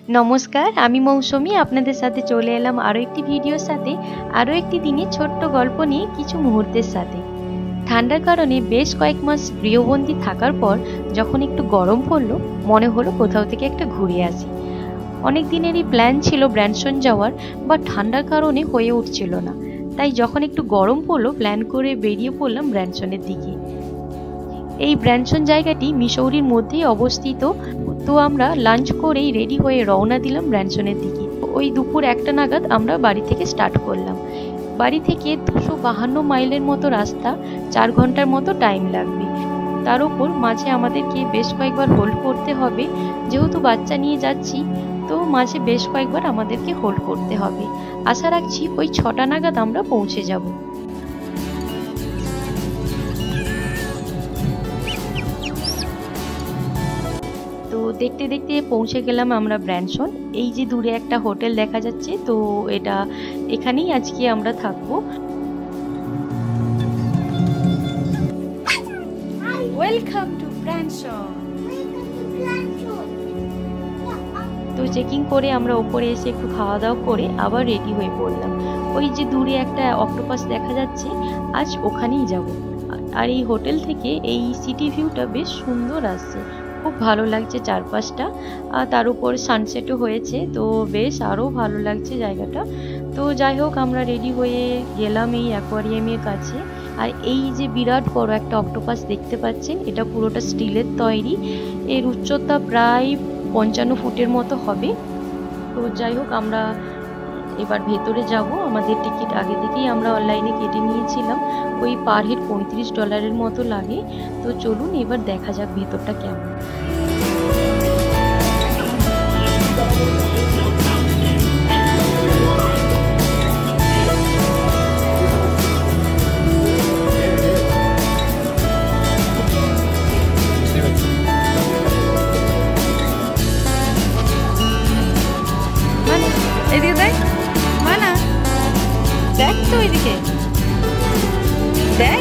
নমস্কার, আমি মৌসুমী আপনাদের সাথে চলে এলাম আরও একটি ভিডিওর সাথে, আরও একটি দিনের ছোট্ট গল্প নিয়ে কিছু মুহূর্তের সাথে। ঠান্ডার কারণে বেশ কয়েক মাস গৃহবন্দী থাকার পর যখন একটু গরম পড়ল, মনে হলো কোথাও থেকে একটা ঘুরে আসি। অনেক দিনেরই প্ল্যান ছিল ব্র্যানসন যাওয়ার, বা ঠান্ডার কারণে হয়ে উঠছিল না। তাই যখন একটু গরম পড়লো, প্ল্যান করে বেরিয়ে পড়লাম ব্র্যানসনের দিকে। এই ব্র্যানসন জায়গাটি মিসৌরির মধ্যেই অবস্থিত। তো আমরা লাঞ্চ করেই রেডি হয়ে রওনা দিলাম ব্র্যানসনের দিকে। ওই দুপুর 1টা নাগাদ আমরা বাড়ি থেকে স্টার্ট করলাম। বাড়ি থেকে 252 মাইলের মতো রাস্তা, 4 ঘন্টার মতো টাইম লাগবে। তার উপর মাঝে আমাদেরকে বেশ কয়েকবার হোল্ড করতে হবে, যেহেতু বাচ্চা নিয়ে যাচ্ছি, তো মাঝে বেশ কয়েকবার আমাদেরকে হোল্ড করতে হবে। আশা রাখছি ওই 6টা নাগাদ আমরা পৌঁছে যাব। তো দেখতে দেখতে পৌঁছে গেলাম আমরা ব্র্যানসন। এই যে দূরে একটা হোটেল দেখা যাচ্ছে, তো এখানেই আজকে আমরা থাকবো। Welcome to Branson. তো চেকিং করে আমরা ওপরে এসে একটু খাওয়া দাওয়া করে আবার রেডি হয়ে পড়লাম। ওই যে দূরে একটা অক্টোপাস দেখা যাচ্ছে, আজ ওখানেই যাব। আর এই হোটেল থেকে এই সিটি ভিউটা বেশ সুন্দর আসছে, খুব ভালো লাগছে চারপাশটা। আর তার উপর সানসেটও হয়েছে, তো বেশ আরও ভালো লাগছে জায়গাটা। তো যাই হোক, আমরা রেডি হয়ে গেলাম এই অ্যাকোয়ারিয়ামের কাছে। আর এই যে বিরাট বড় একটা অক্টোপাস দেখতে পাচ্ছেন, এটা পুরোটা স্টিলের তৈরি। এর উচ্চতা প্রায় 55 ফুটের মতো হবে। তো যাই হোক, আমরা এবার ভেতরে যাব। আমাদের টিকিট আগে থেকেই আমরা অনলাইনে কেটে নিয়েছিলাম। ওই পার হেড $35 মতো লাগে। তো চলুন এবার দেখা যাক ভেতরটা কেমন। এদিকে দেখ মানা, দেখ তো এদিকে দেখ।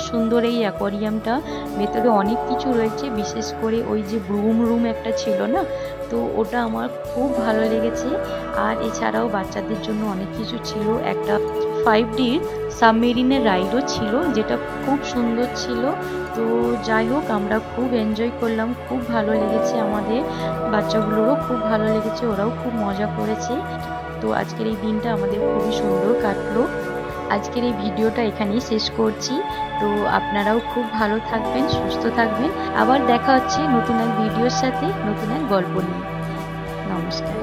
সুন্দর এই অ্যাকোয়ারিয়ামটা। ভেতরে অনেক কিছু রয়েছে, বিশেষ করে ওই যে ব্লুম রুম একটা ছিল না, তো ওটা আমার খুব ভালো লেগেছে। আর এছাড়াও বাচ্চাদের জন্য অনেক কিছু ছিল। একটা 5Dর সাবমেরিনের রাইডও ছিল, যেটা খুব সুন্দর ছিল। তো যাই হোক, আমরা খুব এনজয় করলাম, খুব ভালো লেগেছে আমাদের, বাচ্চাগুলোরও খুব ভালো লেগেছে, ওরাও খুব মজা করেছে। তো আজকের এই দিনটা আমাদের খুবই সুন্দর কাটলো। আজকের এই ভিডিওটা এখানেই শেষ করছি। তো আপনারাও খুব ভালো থাকবেন, সুস্থ থাকবেন। আবার দেখা হচ্ছে নতুন এক ভিডিওর সাথে, নতুন এক গল্প নিয়ে। নমস্কার।